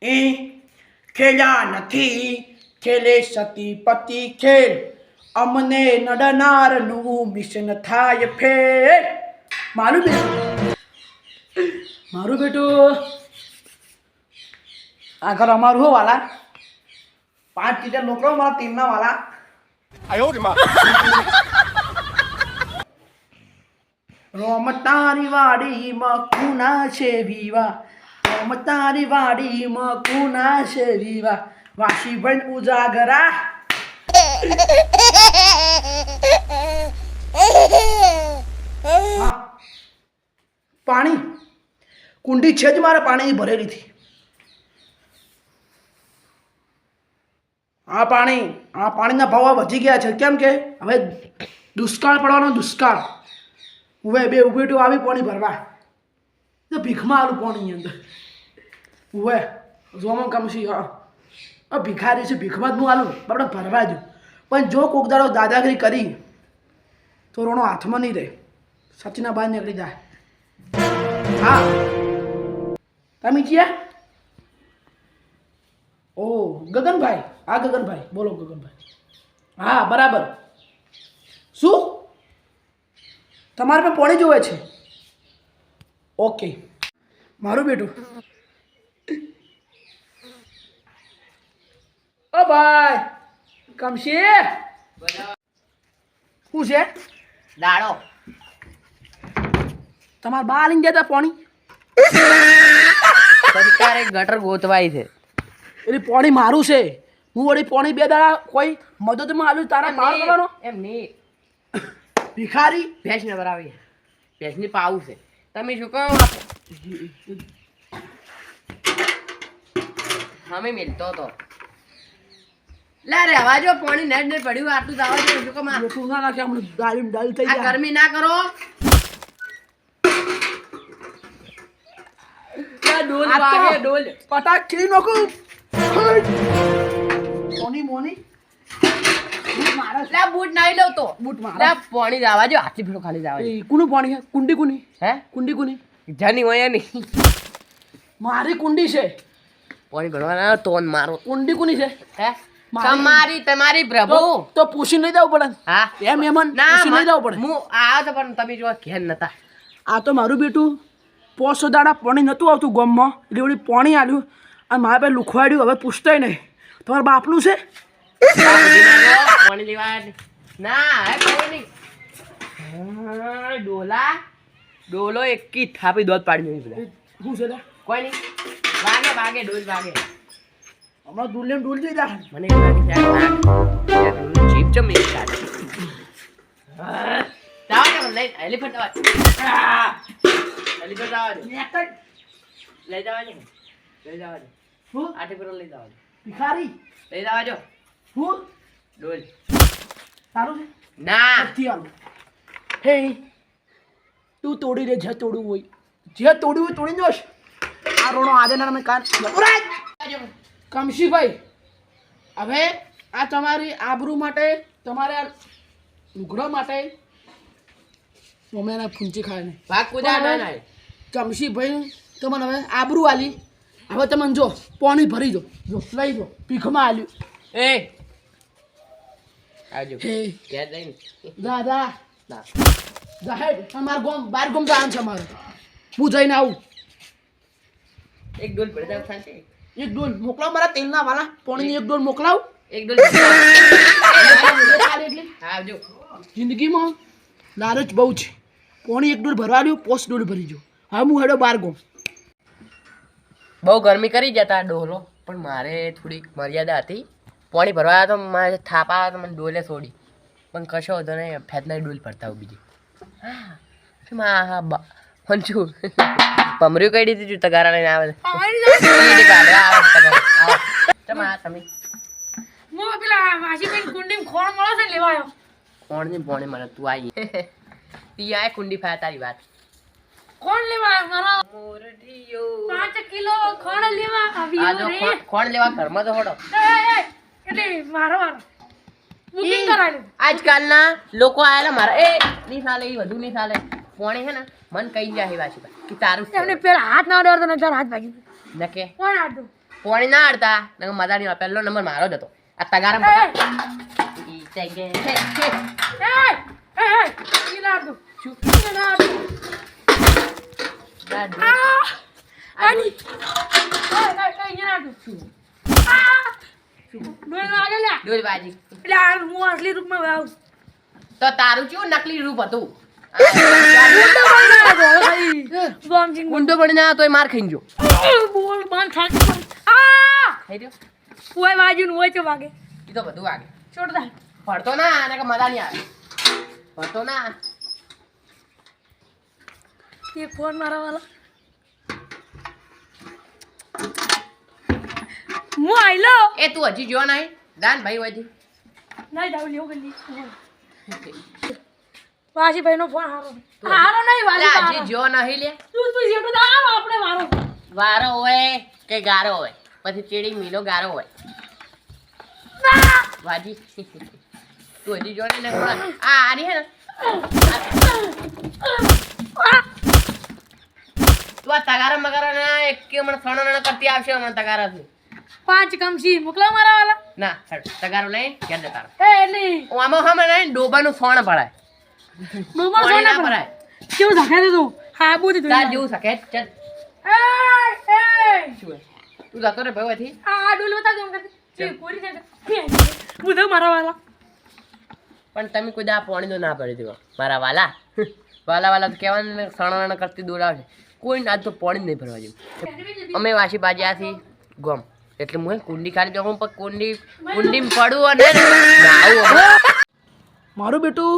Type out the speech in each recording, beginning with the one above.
એ ખેલ્યા નથી ખેલે સતી પતિ ખેલ અમને નડનારનું મિશન થાય ફેલ. મારું બેટું આ ઘર અમારું હો વાલા 5 ટીચર નોકરો મારા ટીમના વાલા. રોમ તારી વાડીમાં કુના છે વિવા, રોમ તારી વાડીમાં કુના છે વિવા, વાસી બન ઉજાગરા. પાણી કુંડી છે જ મારે પાણીની ભરેલી હતી. આ પાણીના ભાવ વધી ગયા છે. કેમ કે હવે દુષ્કાળ પડવાનો દુષ્કાળ. હવે બે ઉભેટું આવી પાણી ભરવા તો ભીખમાં આલું પાણી અંદર. હવે જોમાં કમશી હા ભિખારી છે ભીખમાં જ હું આલું આપણે ભરવા દઉં. પણ જો કોક દાડો દાદાગીરી કરી તો રોણો હાથમાં નહીં રહે, સચીના બહાર નીકળી જાય. હા તમે છીએ? ઓ ગગનભાઈ, હા ગગનભાઈ બોલો ગગનભાઈ. હા બરાબર. શું તમારે પણ પાણી જોવે છે? ઓકે મારું બેટું. ઓ ભાઈ કમશી શું છે? દાડો તમારા બા લઈને જતા પાણી? સરકારે ગટર ગોતવાય છે એટલે પાણી મારું છે. હું વળી પાણી 2 દાડા કોઈ મદદમાં આલું તારા પાર કરવાનો? એમ નહીં, ભિખારી ભેંસ ને બરાવી ભેંસની પાવું છે. તમે શું કહો અમે મિલતો તો લે રે આવા જો પાણી નેટ ને પડ્યું આટલું જ આવા જો શું કહો માં લોટું ના નાખે હમણાં દાળ દાળ થઈ આ જાય. ગરમી ના કરો. ડોલ આ તો વાગે ડોલ પટાક ખીલી નાખું. મોની મોની મારા લે બૂટ નાઈ લઉં તો બૂટ લે મારા. પાણી જવા જો હાથી ફેરો ખાલી જવા એ કુનું પાણી છે? કુંડી કુની? હે કુંડી કુની? જાની હોય નહીં મારી કુંડી છે. પાણી ભરવાના તોન મારો કુંડી કુની છે? હે મારી- તમારી તમારી પ્રભુ તો પૂછી નહીં જવું પડે. હા એમ મહેમાન ના પૂછી નહીં જવું પડે. હું આવ્યો તો પણ તમે જો ઘેર નતા આ તો મારું બેટું 500 દાડા પાણી નહોતું આવતું ગામમાં એટલે વળી પાણી આલ્યું અને મારા પાસે લુખવાડ્યું. હવે પૂછતાય નહીં. તમારા બાપનું છે? પાણી લેવા ના હે કોઈ નહીં. હા, ડોલો એકી થાપી દોત પાડી નહીં બધા શું છે લે? કોઈ નહીં વાગે વાગે ડોલ વાગે હમણાં દૂર લેમ દૂર જઈ જા. મને એવું લાગે ત્યાં જીપ ચમ એક કાઢ જાવ ને લઈ એલિફન્ટ આવા એલિફન્ટ આવા લઈ જવા ને શું? આઠે પર લઈ જવા ભિખારી લઈ જવા જો શું ડોલ સારું છે? ના નથી આવું. હે તું તોડી દે જે તોડવું હોય. જે તોડવું હોય તોડી દોશ. આ રોણો આજે ના અમે કાન કમશીભાઈ હવે આ તમારી આબરૂ માટે તમારે આ લુગડા માટે અમે એના ફૂંચી ખાય નહીં. ભાગ કુદા ના ના કમશીભાઈ તમને હવે આબરૂ આલી. હવે તમે જો પાણી ભરી દો. જો લઈ દો પીખમાં આલ્યું. એ આવજો હે ઘેર જઈને દાદા ના જાહેર અમાર ગોમ બાર ગોમ જવાનું છે અમારે. હું જઈને આવું. એક ડોલ પડી જાવ શાંતિ એક ડોલ મોકલાવ મારા તેલના વાલા પાણીની એક ડોલ મોકલાવ. એક ડોલ આવજો જિંદગીમાં લાલચ બહુ છે. પાણી એક ડોલ ભરવા દઉં 5 ડોલ ભરી જો. હવે હું હેડો 12 ગોમ. બહુ ગરમી કરી જતા ડોલો પણ મારે થોડીક મર્યાદા હતી. પાણી ભરવા તો મારે થાપા તો મને ડોલે છોડી પણ કશો હતો ને ફેતના ડોલ ભરતા હું બીજી હા બા પંચું પમર્યું કઈ દીધું તગારા લઈને આવે તમે કોણ ની પોણી મને તું આવી તી આ કુંડી ફાયા તારી વાત કોણ લેવા મારા મોરઠિયો 5 કિલો ખોણ લેવા આ આવ્યો જો રે કોણ લેવા ઘરમાં તો હોડો એટલે મારો બુકિંગ કરાવ્યું. આજકાલના લોકો આયેલા મારા એ નહીં ચાલે એ વધુ નહીં ચાલે પોણે છે ને મન કહી જાય વાસી કે તારું એમને પેલા હાથ ના અડ્યો તો નજર હાથ ભાગી નકે કોણ આડો પોણી ના હાડતા નકર મજા નહીં આવે. પહેલો નંબર મારો જ હતો. આ તગારમ એ, ઈ થઈ ગયે. ઈ ના આપજો. ઈ ના આપજો. આની. ઈ ના આપજો. ડોલ વાગે લ્યા. ડોલ બાજી. એટલે આ હું અસલી રૂપમાં આવું. તો તારું કેવું નકલી રૂપ હતું? ગોમસિંગ ઊંડો પડીને આવ્યો તોય માર ખાઈને જો. બોલ બાન ખાકી. આ થઈ ગયો? ઓય વાજ્યું ને ઓય ચો વાગે. ઈ તો બધું વાગે. છોડ દે. પડતો ના નકર મજા નહીં આવે. પડતો ના. ये फोन मारा वाला मु आइलो એ તું હજી જો નહીં દાન ભાઈ હજી नहीं जाओ लियो गली वासी भाई नो फोन हारो नहीं वासी હજી જો નહીં લે. तू जेटो दा आपने मारो વારો હોય કે ગારો હોય પછી ચીડી મીલો ગારો હોય વાજી તું હજી જો નહીં ને આ આની હે ને તું આ તગારા મગારા ના એક કે મને સણો ન કરતી આવશે મને તગારા થી 5 कमसी मुकला मारा वाला ના તગારો લઈ ઘેર જતા રહો. ए नहीं હું આમાં હમ નહીં ડોબાનું સોણ પડાય नंबर પાણી ના सोना પડાય क्यों धक्का दे तू हां बुझ तू તાર જેવું શકે ચલ ए શું હે? તું જતો રે ભાઈ થી आ डोल बता दो कर ये पूरी से मुझे मारा वाला પણ તમે કોઈ દા પાણી તો ના પડી દેવો મારા વાલા વાલા વાલા તો કહેવાનું સણવાના કરતી દોડાવશે કોઈ ના તો પાણી જ નહીં ભરવા જેવું. અમે વાસી બાજ્યાથી ગોમ એટલે હું કુંડી ખાલી જાઉં પણ કુંડી પડું અને નાવું. મારું બેટું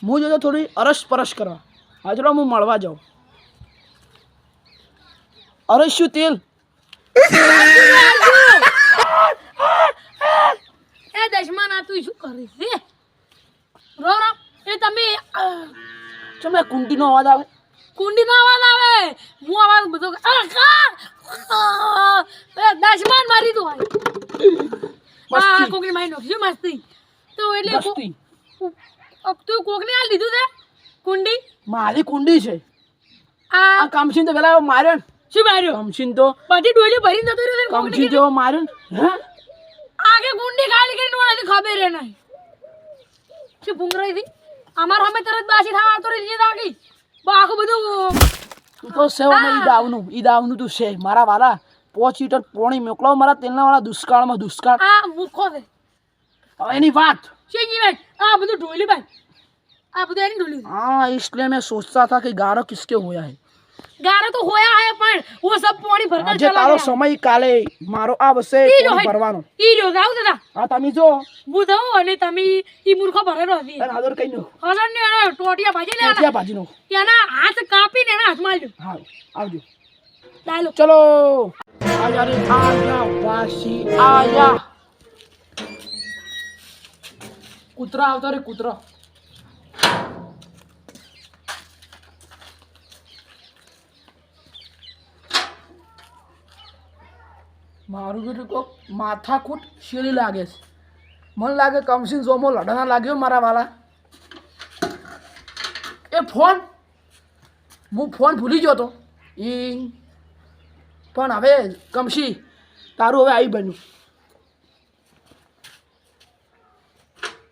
હું જો થોડી અરસપરસ કરવા હા ચલો હું મળવા જાઉં. અરસ્યું તેલ એ દશમાના તું શું કરી છે રો રો એ તમે ચમે કુંડીનો અવાજ આવે કુંડી નો અવાજ આવે હું અવાજ બધો દશમાન મારી તું હા મસ્તી. કોકની મારી નોખી મસ્તી તો એટલે મસ્તી. તું કોકને આ લીધું છે કુંડી મારી કુંડી છે આ આ કમસીન તો પેલા માર્યો ને શું માર્યો કમસીન તો બધી ડોલી ભરીને જતો રહ્યો છે કોકને કમસીન જેવો માર્યો ને હે આગે કુંડી ખાલી કરીને ઓળાથી ખબર રે નહીં શું ભૂંગરાઈ હતી અમાર અમે તરત બાસી થવા આવતો રહી જતા આગી આખું બધું તું તો સેવામાં ઈ દાવનું તું છે મારા વાલા 5 લીટર પાણી મોકલાવ મારા તેલના વાળા દુષ્કાળમાં દુષ્કાળ આ મૂકો છે હવે એની વાત શેની ભાઈ આ બધું ઢોલી ભાઈ આ બધું એની ઢોલી हाँ इसलिए मैं सोचता था कि गारो किसके होया है गारा तो होया है पर वो सब पानी भरकर આજે चला તારો गया સમય કાલે મારો આવશે ઈ જો પાણી ભરવાનો ઈ જો જાવ દાદા આ તમે જો બુધો અને તમે ઈ મૂર્ખો ભરેલો હતી તને આદર કઈ નો હલન ને એનો ટોટિયા ભાજી લે ત્યાં ભાજીનો એના હાથ કાપીને એના હાથમાં લ્યો હા આવજો ડાયલો ચલો આજા રે આજા વાસી આયા કૂતરા આવતા રે કૂતરા મારું બેટું કોક માથાકૂટ શેલી લાગે છે મને લાગે કમસીન જોમો લડાના લાગ્યો મારા વાલા એ ફોન હું ફોન ભૂલી ગયો તો એ પણ હવે કમસી તારું હવે આવી બન્યું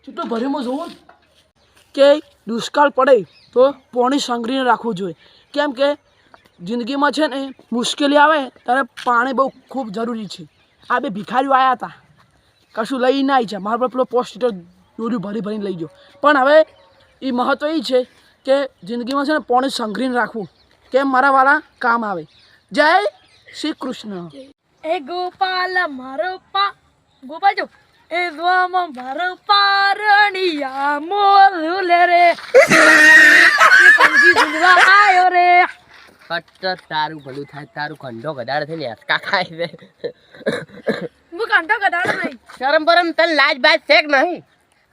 કેટલું ભરીમાં જોવું કે દુષ્કાળ પડે તો પાણી સંગ્રહીને રાખવું જોઈએ કેમ કે જિંદગીમાં છે ને મુશ્કેલી આવે ત્યારે પાણી બહુ ખૂબ જરૂરી છે આ બે ભિખારીઓ આવ્યા હતા કશું લઈ ના આવી છે મારા પર પેલો 5 લીટર દોરી ભરીને લઈ ગયો પણ હવે એ મહત્વ એ છે કે જિંદગીમાં છે ને પાણી સંગ્રહીને રાખવું કેમ મારા વાળા કામ આવે જય શ્રી કૃષ્ણ એ ગોપાલ મારો ગોપાલ જો એ દ્વામાં મારો પારણિયા મોલ રે એ પંછી સુંદરા આયો રે કટ તારું ભલું થાય તારું ખંડો ગદાડ થઈને હેસકા ખાય છે હું કાંટો કદાડો નહીં શરમ પરમ તને લાજ બાજ છે કે નહીં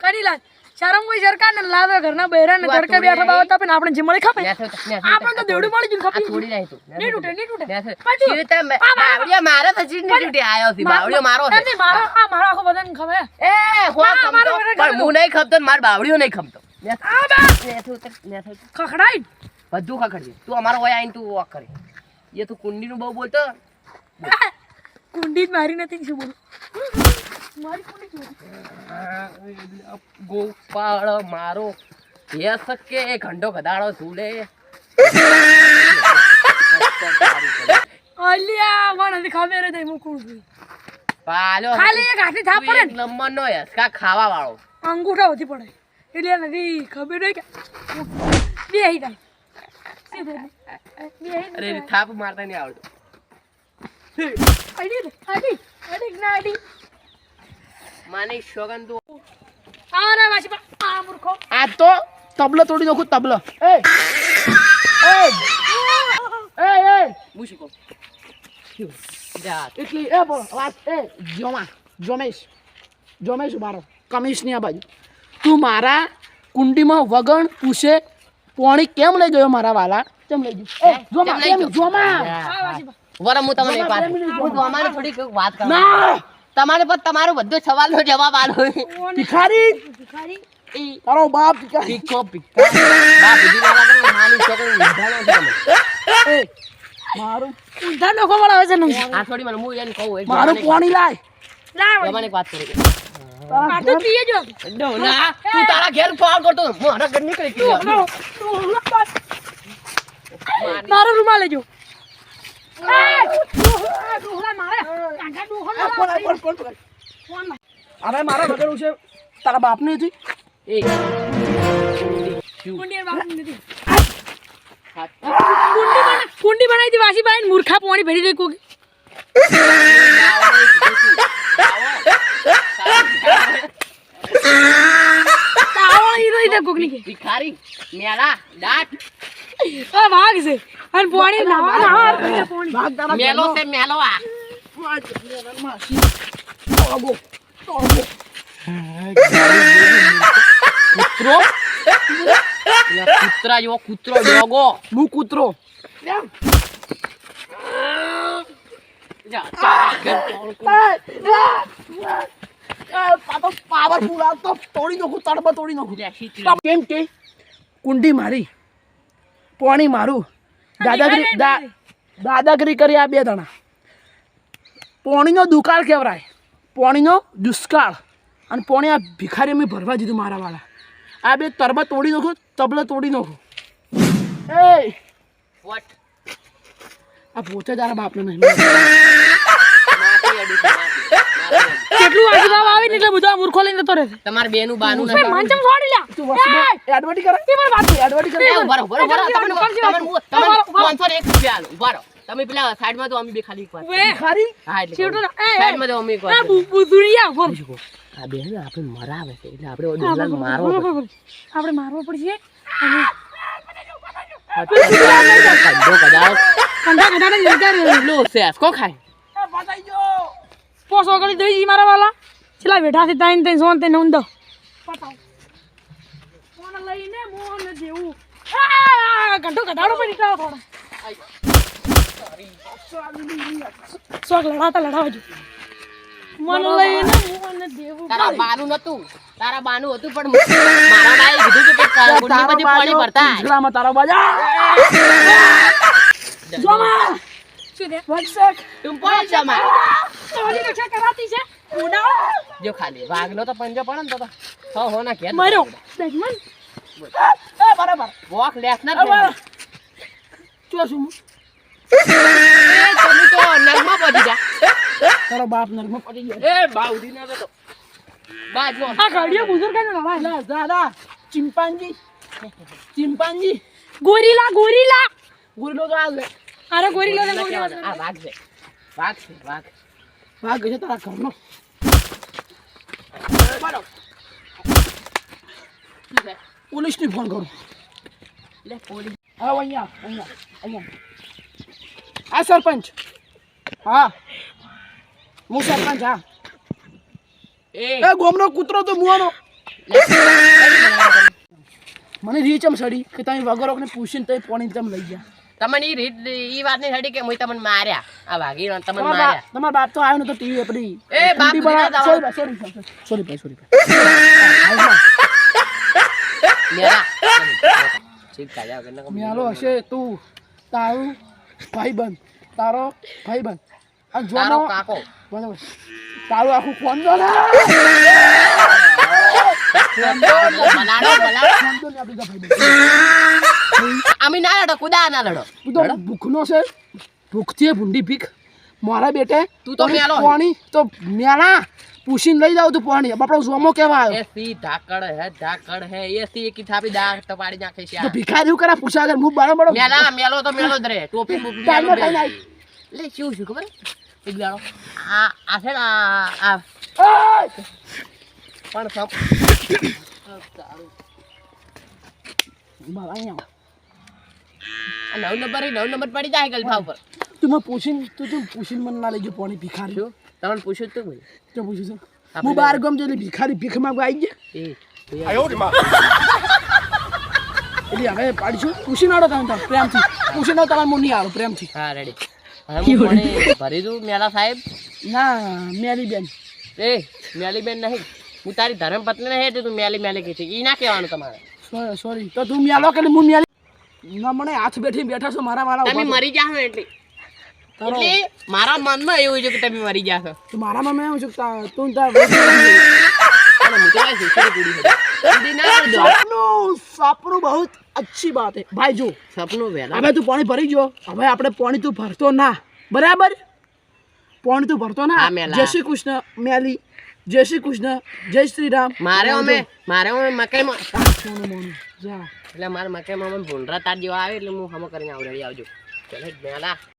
કની લાજ શરમ કોઈ સરકાર ને લાવે ઘરના બહેરા ને ઘરકે બેઠા બાવત આપે ને આપણે જે મળી ખાપે આપણે તો દેવડું મળી ગયું ખાપી થોડી રહી તું નહીં તૂટે નહીં તૂટે બાવળિયો મારો તો ચીજ નહીં તૂટી આયો છે બાવળિયો મારો છે એમ નહીં, મારો આખો બધાને ખબર એ હો ના, ખમતો મારો મને પણ હું નહીં ખમતો ને માર બાવળિયો નહીં ખમતો ખખડાઈ બધું ખખડજે તું અમારો હોય આઈને તું વોક કરે એ તું કુંડીનું બહુ બોલતો કુંડી જ મારી નથી શું બોલું મારી કુંડી ગોપાળ મારો એ સકે ઘંટો ગધાડો ઝૂલે અલ્યા મને નથી ખબર જ નહીં મૂકું છું પાલો ખાલી એક હાથી થાપ પડે ને નંબર નો યસકા ખાવા વાળો અંગૂઠા વધી પડે એટલે નથી ખબર નહીં કે બે હી થાય અરે થાપ મારતા નહીં આવડતું માની શોગન તો આ તો તબલો તોડી નાખું તબલો એ મૂશી કો જા એટલી એ બોલ વાત એ જોમેશ મારો કમિશની આ બાજુ તું મારા કુંડીમાં વગણ પૂછે પોણી કેમ લઈ ગયો મારા વાલા કેમ લઈ ગયો જોમા વરમ હું તમને એક વાત હું તો અમારે થોડીક વાત કરું ના તમારે પર તમારો બધો સવાલનો જવાબ આલો ભિખારી તારો બાપ ભિખારી પીકો બાપ બીજી વાત કરે માની છોકરી ઊંધાનો છે તમે એ મારું ઊંધા લોકો વાળા આવે છે ને આ થોડી મને હું એને કહું એક મારું પોણી લાય જવાની એક વાત કરી આ તો પીએ જો નો ના તું તારા ઘેર ફોન કરતો મારા ઘર નીકળી ગયો મારો રૂમાલ લેજો અરે મારા વગર છે તારા બાપની હતી એ કુંડી બનાવી હતી વાસી બાઈ મૂર્ખા પાણી ભરી દે કોકી ભિખારી મેલા દાટ વાઘ છે અને પાણી પાણી મેલો છે મેલો આ કૂતરો કૂતરા જેવો કૂતરો ડોગો હું કૂતરો પાવરફુલ આ તો તોડી નાખું તડબા તોડી નાખું કેમ કે કુંડી મારી પાણી મારું દાદાગીરી કરી આ બે દણા પાણીનો દુકાળ કહેવાય પાણીનો દુષ્કાળ અને પાણી આ ભિખારી મેં ભરવા દીધું મારા વાળા આ બે તરબા તોડી નાખું તબલા તોડી નાખું એ વોટ આ પોતે તારા બાપને નહીં કેટલું આજુબાજુ આવે ને એટલે બધા મૂર્ખો લઈને જતો રહે તમારે બેનું બાનું છે મંચમ છોડી લે તું એડવર્ટી કરે એડવર્ટી કરે ઉભા રહો તમને 501 રૂપિયા આલો ઉભા રહો તમે પેલા સાઈડમાં તો અમે બે ખાલી એક વાત ભિખારી હા એટલે છેવટો સાઈડમાં તો અમે એક વાત બુદુરિયા બોલ આ બેન આપણે મરાવે છે એટલે આપણે ઓડલાન મારવો આપણે મારવો પડશે કંડા કંડા લેતા લો સેસ કો ખાય બતાઈ ગયો પોસ ઓગળી દઈ જી મારા વાલા છેલા બેઠા છે તાઈન તાઈન સોન તે નંદ પતાવ ફોન લઈને મોહન દેવું કંટો કડાડો પર નીકળો થોડા સોક લડાતા લડાવજો મન લઈને મોહન દેવું તારા બાનું નતું તારા બાનું હતું પણ મારા બાએ કીધું કે ગુંડી બધી પાણી ભરતા ગુજરામાં તારો બાજા જોમા શું દે વટસેક તું પણ જમા તોડી તો છે કરાતી છે ઉડાવ જો ખાલી વાઘનો તો પંજો પડે ને તો હો ના ઘેર મારો દજમન એ બરાબર વોક લેસ ના ચો છું તમે તો નરમાં પડી જા તારો બાપ નરમો પડી ગયો એ બાઉડી ના તો બાજુ આ ગાડીઓ બુઝુર્ગ ને લવાય લા દાદા ચિંપાંજી ગોરીલા ગોરીલા ગુરલો તો આ લે અરે ગોરીલા ને આ વાઘ છે વાઘ છે વાઘ ભાગ છે તારા ઘરનો બરો પોલીસને ફોન કરું લે પોલીસ હા અહીંયા આ સરપંચ હા હું સરપંચ હા એ એ ગોમનો કૂતરો તો મુવાનો મને રીચમ સડી કે તમે વગરોકને પૂછીને તમે પોણી તેમ લઈ ગયા તમને ઈ વાત નહીં હડી કે હું તમને માર્યા આ વાઘી તમને માર્યા તમારા બાપ તો આવ્યો નતો ટીવી પડી એ બાપ સોરી મેરા ઠીક કાયા કે મેલો હશે તું તારો ભાઈબંધ અને તારો જોનો કાકો બરાબર તારું આખું ફોન દો ને બલાડો બલાડો ફોન દો ને આપી દો ભાઈ અમે ના લડો કુદા ના લડો તું તો ભૂખનો છે ભૂખથી ભૂંડી ભીખ મારા બેટે તું તો મેલો છે. પાણી તો મેલા પૂછીને લઈ જાવ તું પાણી બાપડો જોમો કેવા આવ્યો એ સી ધાકડ હે એ સી કી થાપી દાગ તો પાડી નાખે છે તો ભિખારીઓ કરા પૂછા કર હું બારો બારો મેલા મેલો તો મેલો જ રે ટોપી બુપી ટાઈમ મેલો ખાઈ બે. નાખ. લે શું શું ખબર એક દાડો આ છે ને આ ઓય! પણ સપ બાબા અહીંયા આ 9 નંબર પડી જાય ગલફા ઉપર તું મને પૂછીને મને ના લઈ ગયો પાણી ભિખારી શું તમને પૂછ્યું તું ભાઈ તો પૂછ્યું છે આપણે હું બાર ગમ જેલી ભિખારી ભીખ માં આવી ગયા એ એટલે હવે પાડીશું પૂછી નાડો તમે તાર પ્રેમથી પૂછી નાડો તમારે હું નહીં આવું પ્રેમથી હા રેડી હવે હું પાણી ભરી દઉં મેલા સાહેબ ના મેરી બેન એ મેલી બેન નહીં હું તારી ધર્મપત્ની નહીં એટલે તું મેલી કહી છે ઈ ના કહેવાનું તમારે સોરી તો તું મેલો કે હું મેલી ના મને હાથ બેઠી બેઠા છો મારા મારા તમે મરી જાશો એટલે મારા મનમાં એવું છે કે તમે મરી જાશો તું મારામાં મેં એવું છું કે તું તાર અને હું તો આ શીશરી કુડી હતી. કુડી ના કરજો. સપનું બહુ અચ્છી બાત હે ભાઈ જો સપનું વહેલા હવે તું પાણી ભરી ગયો હવે આપણે પાણી તું ભરતો ના બરાબર પાણી તું ભરતો ના હા, મેલા. જય શ્રી કૃષ્ણ મેલી જય શ્રી કૃષ્ણ જય શ્રી રામ મારે અમે મકાઈમાં સોનું મોનું જા એટલે મારા મકાઈમાં અમે ભૂંડરા તાર જેવા આવે એટલે હું હમો કરીને આવડે આવજો ચલે મેલા